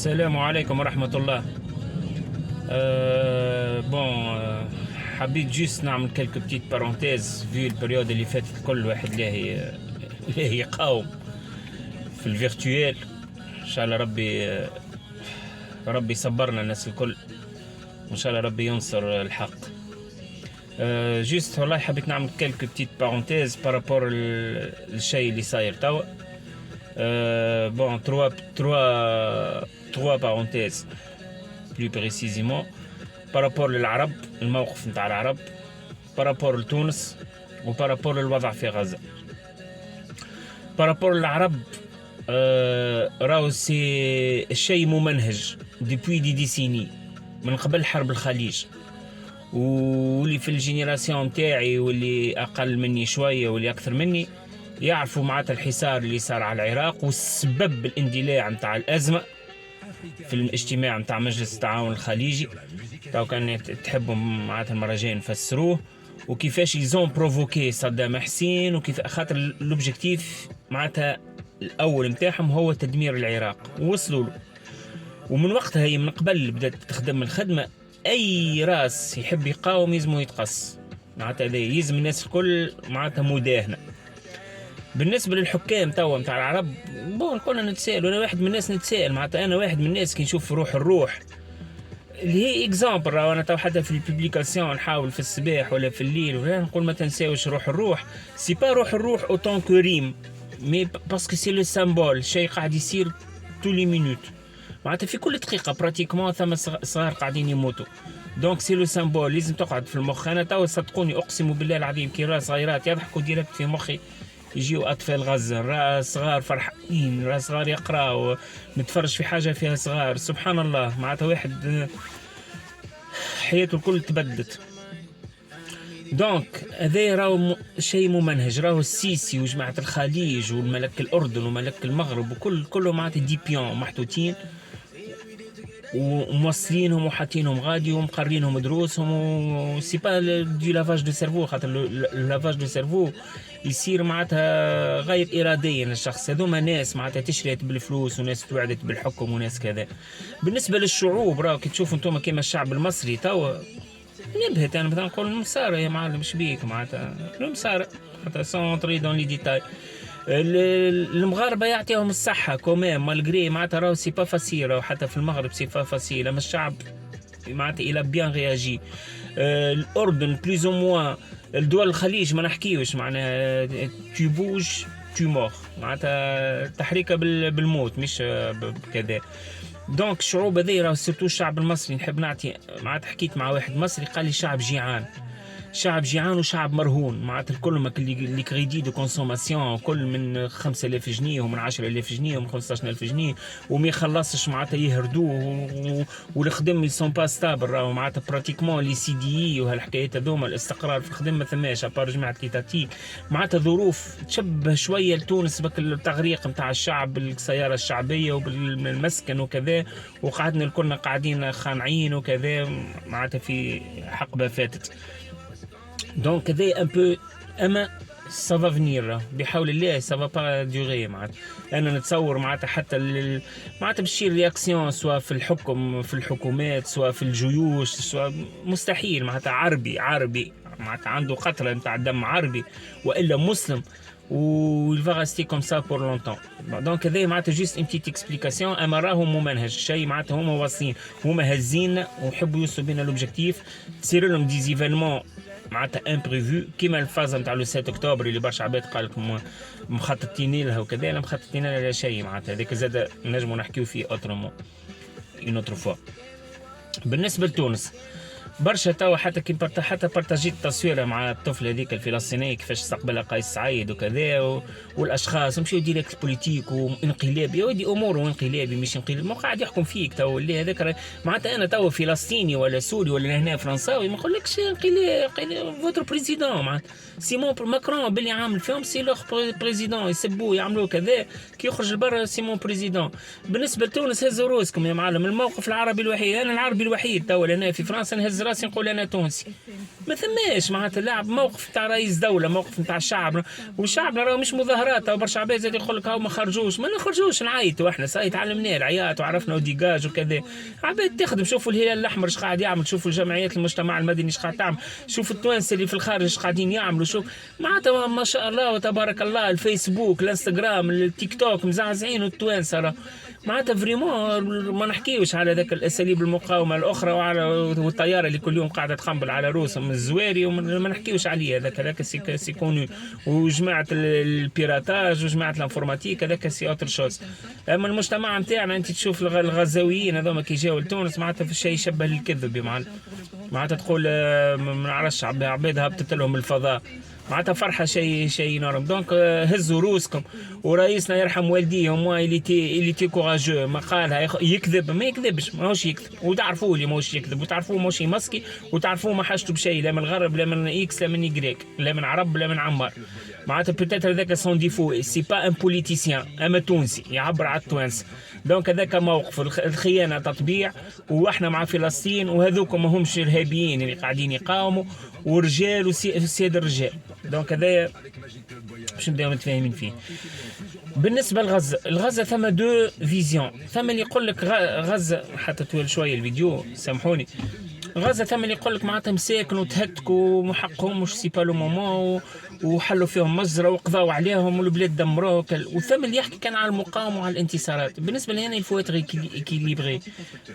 السلام عليكم ورحمة الله. بون حبيت جيست نعمل كلكو بتيت بارونتيز في البريود اللي فاتت كل واحد لاهي يقاوم في الفيرتويال. ان شاء الله ربي يصبرنا الناس الكل، وان شاء الله ربي ينصر الحق. جيست والله حبيت نعمل كلكو بتيت بارونتيز بارابور الشيء اللي صاير توا. Bon, trois parenthèses plus précisément par rapport للعرب، الموقف نتاع العرب par rapport لتونس و par rapport للوضع في غزة. par rapport للعرب راهو سي الشيء ممنهج depuis دي ديسيني من قبل حرب الخليج، واللي في الجينيراسيون تاعي واللي أقل مني شوية واللي أكثر مني يعرفوا معناتها الحصار اللي صار على العراق والسبب الاندلاع متاع الأزمة في الاجتماع متاع مجلس التعاون الخليجي. تو كان تحبوا معناتها المرة الجاية نفسروه، وكيفاش يزون بروفوكي صدام حسين، وكيف خاطر لوبجيكتيف معناتها الأول متاعهم هو تدمير العراق ووصلوا له. ومن وقتها هي من قبل بدأت تخدم الخدمة، أي راس يحب يقاوم يزمو يتقص معناتها يزم الناس الكل معناتها مداهنة. بالنسبه للحكام توا نتاع العرب بون كلنا نتسائل، وانا واحد من الناس نتسائل معناتها، انا واحد من الناس كي نشوف الروح اللي هي اكزامبل، راهو انا تو حتى في البوبليكاسيون نحاول في الصباح ولا في الليل ولا نقول ما تنساوش الروح سي با روح الروح اوتون كو ريم مي باسكو سي لو سامبول، شيء قاعد يصير تو لي مينوت معناتها في كل دقيقه براتيكمون ثم صغار قاعدين يموتوا. دونك سي لو سامبول لازم تقعد في المخ. انا تو صدقوني اقسم بالله العظيم كي راس صغيرات يضحكوا ديريكت في مخي، يجيو أطفال غزة راس صغار فرحانين، راس صغار يقراوا، نتفرج في حاجة فيها صغار سبحان الله معناتها واحد حياته الكل تبدلت. دونك هذا راهو شيء ممنهج، راهو السيسي وجماعة الخليج والملك الأردن وملك المغرب كله معناتها دي بيون محطوطين وموصلينهم وحاطينهم غادي ومقرينهم دروسهم، وسي با دي لافاج دو سيرفو، خاطر لافاج دو سيرفو يصير معناتها غير إراديا للشخص. هذوما ناس معناتها تشريت بالفلوس وناس توعدت بالحكم وناس كذا. بالنسبة للشعوب راهو كي تشوفوا انتم كيما الشعب المصري توا نبهت، انا مثلا نقول المسارة يا معلم شبيك معناتها المسارة حتى سونطري دون لي ديتاي. المغاربه يعطيهم الصحه كومام مالغري معناتها راهو سي با فاسيل، راهو حتى في المغرب سي با فاسيل، اما الشعب معناتها الى بيان رياجي. الاردن بليز او موان، الدول الخليج ما نحكيوش معناها تو بوج تو مور معناتها تحريكه بالموت مش بكذا. دونك الشعوب هذي راهو سيرتو الشعب المصري نحب نعطي معناتها. حكيت مع واحد مصري قال لي شعب جيعان، شعب جيعان وشعب مرهون معناتها الكل ما لي كريدي دو كونسوماسيون كل من 5000 جنيه ومن 10000 جنيه ومن 15000 جنيه وما يخلصش معناتها يهردوه، والخدم يسون با ستابل راهو معناتها براتيكمون لي سي دي اي وهالحكايات هذوما الاستقرار في الخدمه ما ثماش ابار جماعه ليتاتيك معناتها ظروف تشبه شويه لتونس بك التغريق نتاع الشعب بالسياره الشعبيه وبالمسكن وكذا، وقعدنا الكلنا قاعدين خانعين وكذا معناتها في حقبه فاتت. دونك هذا ان بو اما سافا فينير بحول الله سافا با ديوغي معناتها. انا نتصور معناتها حتى معناتها بشير رياكسيون سواء في الحكم في الحكومات سواء في الجيوش سواء مستحيل معناتها عربي معناتها عنده قطره نتاع دم عربي والا مسلم و il va rester comme ça pour longtemps. دونك هذا معناتها جيست ان بتيت اكسبليكاسيون، اما راهم ممنهج شيء معناتها هما واصلين هما هزين ويحبوا يوصلوا بينا لوبجيكتيف. تصير لهم دي زيفينمون معناتها امبريفو كيما الفازه نتاع لو 7 اكتوبر اللي برشا عباد قال لكم مخططين لها وكذا، لا مخططين لها لا شيء معناتها هذاك زاد نجموا نحكيو فيه اوترومون اون اوتر فوا. بالنسبه لتونس برشا توا حتى كي حتى بارتاجيت التصويره مع الطفله هذيك الفلسطينيه كيفاش استقبلها قيس سعيد وكذا والاشخاص مشيو ديريكت بوليتيك وانقلاب. يا ودي امور وانقلابي مش انقلاب، ما قاعد يحكم فيك تو اللي هذاك معناتها انا تو فلسطيني ولا سوري ولا هنا فرنساوي ما نقولكش انقلاب فوتر بريزيدون معناتها سيمون ماكرون باللي عامل فيهم سي لوغ بريزيدون يسبوه يعملوا كذا كي يخرج لبرا سيمون بريزيدون. بالنسبه لتونس هزوا روسكم يا معلم، الموقف العربي الوحيد انا العربي الوحيد تو هنا في فرنسا نهز راسي نقول انا تونسي. ما ثماش معناتها لاعب موقف نتاع رئيس دوله، موقف نتاع الشعب، والشعب راهو مش مظاهرات. او برشا عباد زاد يقول لك هاو ما خرجوش، ما نخرجوش، نعيطوا احنا صاي تعلمنا العياط وعرفنا وديجاج وكذا. عباد تخدم، شوفوا الهلال الاحمر اش قاعد يعمل، شوفوا الجمعيات المجتمع المدني اش قاعد تعمل، شوفوا التوانسه اللي في الخارج اش قاعدين يعملوا، شوف معناتها ما شاء الله وتبارك الله. الفيسبوك، الانستغرام، التيك توك مزعزعين التوانسه معناتها فريمون. ما نحكيوش على ذاك الاساليب المقاومه الاخرى وعلى والطياره اللي كل يوم قاعده تخنبل على روسهم الزواري، وما نحكيوش عليه. هذاك سي كونو. وجماعه البيراتاج وجماعه الانفورماتيك هذاك سي اوتر شوز. اما المجتمع نتاعنا انت تشوف الغزاويين هذوما كي جاوا لتونس معناتها في شيء يشبه للكذب. معناتها تقول ما نعرفش عباد هبطت لهم الفضاء، معناتها فرحه شيء نورم. دونك هزوا روسكم. ورئيسنا يرحم والديهم اللي تي كوراجو ما قالها يكذب، ما يكذبش، ماهوش يكذب. وتعرفوه اللي ماهوش يكذب، وتعرفوه ماهوش يمسكي، وتعرفوه ما حاجته بشيء، لا من الغرب لا من اكس لا من يغريك لا من عرب لا من عمار. معناتها بوتيتر هذاك سون ديفو، سي با ان بوليتيسيان، اما تونسي يعبر على التوانسه. دونك هذاك موقف الخيانه تطبيع، واحنا مع فلسطين، وهذوكم ما همش ارهابيين اللي قاعدين يقاوموا، ورجال وسيد الرجال. دونك هذايا باش نبداو متفاهمين فيه. بالنسبه لغزه ثم دو فيزيون. ثم اللي يقول لك غزه، حتى طويل شويه الفيديو سامحوني، غزه ثم اللي يقول لك معناتها مساكن وتهتكوا وحقهم مش سي با لو مومون، وحلوا فيهم مجزره وقضاوا عليهم والبلاد دمروها وثم اللي يحكي كان على المقاومه وعلى الانتصارات. بالنسبه لي انا الفوات اكيليبري،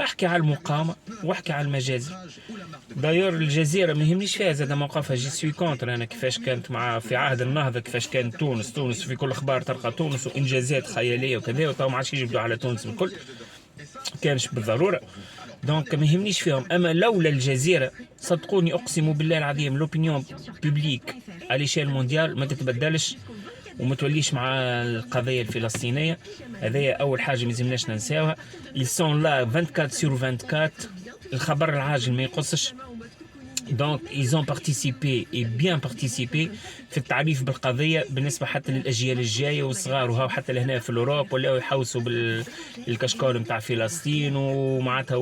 احكي على المقاومه واحكي على المجازر. دايور الجزيره ما يهمنيش فيها زاد موقفها، جي سوي كونتر انا كيفاش كانت مع في عهد النهضه، كيفاش كانت تونس في كل اخبار تلقى تونس وانجازات خياليه وكذا، وتو ما عادش يجبدوا على تونس بالكل، كانش بالضروره. دونك ما يهمنيش فيهم. اما لولا الجزيره صدقوني اقسم بالله العظيم لوبينيون بوبليك على شيل مونديال ما تتبدلش وما توليش مع القضيه الفلسطينيه. هذايا اول حاجه ما يلزمناش ننساوها. يسون لا 24/24، الخبر العاجل ما يقصش. دونك ils ont participé et bien participé في التعريف بالقضيه بالنسبه حتى للاجيال الجايه والصغار، وهو حتى لهنا في الاوروب ولاو يحوسوا بالكشكول نتاع فلسطين ومعناتها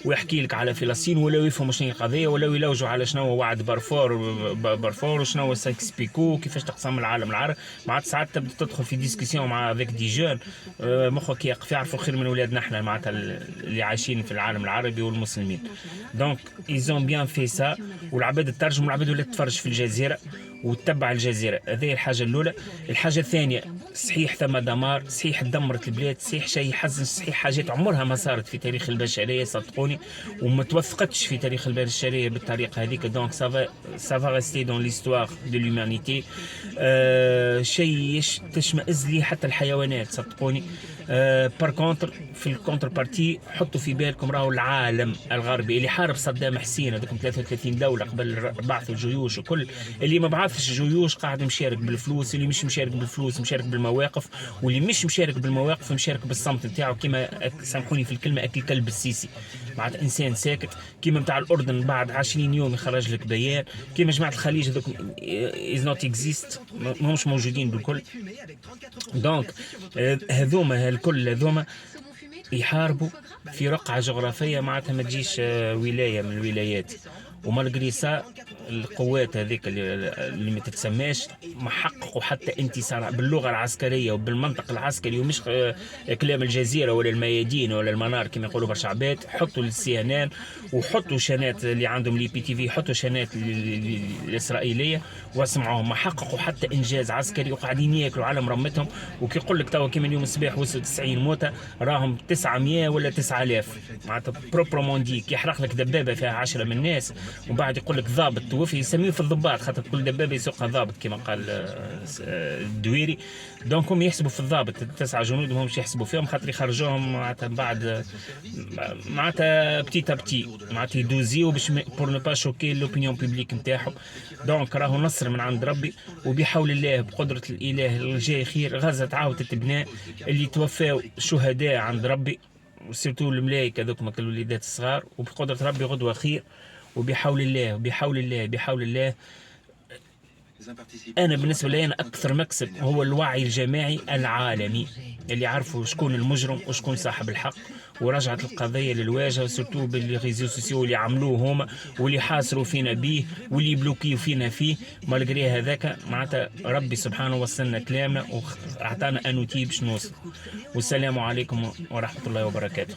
ويحكي لك على فلسطين، ولاو يفهموا شنو القضيه، ولاو يلوجوا على شنو وعد بارفور وشنو ساكس بيكو كيفاش تقسم العالم العربي. معناتها ساعات تبدا تدخل في ديسكسيون مع ذاك دي جون مخك يقف، يعرفوا خير من ولادنا احنا معناتها اللي عايشين في العالم العربي والمسلمين. دونك ils ont bien fait ça. والعباد تترجم والعباد ولات تتفرج في الجزيره وتتبع الجزيره. هذه الحاجه الاولى. الحاجه الثانيه، صحيح ثم دمار، صحيح دمرت البلاد، صحيح شيء يحزن، صحيح حاجات عمرها ما صارت في تاريخ البشريه صدقوني، وما توثقتش في تاريخ البشريه بالطريقه هذيك. دونك سافا ريستي دون ليستوار دو لومانيتي. شيء تشمئز ليه حتى الحيوانات صدقوني. بار كونتر في الكونتر بارتي حطوا في بالكم راهو العالم الغربي اللي حارب صدام حسين هذوك 33 دوله قبل بعث الجيوش وكل، اللي ما بعثش جيوش قاعد مشارك بالفلوس، اللي مش مشارك بالفلوس مشارك بالمواقف، واللي مش مشارك بالمواقف مشارك بالصمت نتاعو. كيما سامحوني في الكلمه اكل كلب السيسي، معناتها انسان ساكت. كيما نتاع الاردن بعد 20 يوم يخرج لك بيان. كيما جماعه الخليج هذوك از نوت اكزيست، ماهمش موجودين بالكل. دونك هذوما الكل هذوما يحاربوا في رقعة جغرافية معناتها ما تجيش ولاية من الولايات. ومالغري سا القوات هذيك اللي ما تتسماش ما حققوا حتى انتصار باللغه العسكريه وبالمنطق العسكري، ومش كلام الجزيره ولا الميادين ولا المنار كما يقولوا برشا عباد. حطوا للسي ان ان وحطوا شانات اللي عندهم لي بي تي في، حطوا شانات الاسرائيليه واسمعوهم، ما حققوا حتى انجاز عسكري وقاعدين ياكلوا على مرمتهم. وكي يقول لك توا كيما اليوم الصباح وصلوا 90 موتى، راهم 900 ولا 9000 معناتها بروبرومون ديك. يحرق لك دبابه فيها 10 من الناس ومن بعد يقول لك ضابط توفي، يسميه في الضباط خاطر كل دبابه يسوقها ضابط كما قال الدويري. دونك هم يحسبوا في الضابط 9 جنود، ما همش يحسبوا فيهم خاطر يخرجوهم معناتها بعد معناتها بتيتا بتي معناتها يدوزيو باش بور نو با شوكي لوبينيون بوبليك نتاعهم. دونك راهو نصر من عند ربي، وبحول الله بقدره الاله الجاي خير. غزه تعاودت تبنى، اللي توفاو شهداء عند ربي وسيرتو الملائكه ذوك ما الوليدات الصغار، وبقدره ربي غدوه خير. وبحول الله انا بالنسبه لي انا اكثر مكسب هو الوعي الجماعي العالمي اللي عرفوا شكون المجرم وشكون صاحب الحق، ورجعت القضيه للواجهه، سورتو بالريزو سوسيو اللي عملوه هما واللي حاصروا فينا بيه واللي يبلوكيو فينا فيه. مالغري هذاك معناتها ربي سبحانه وصلنا كلامنا واعطانا انوتي باش نوصل. والسلام عليكم ورحمه الله وبركاته.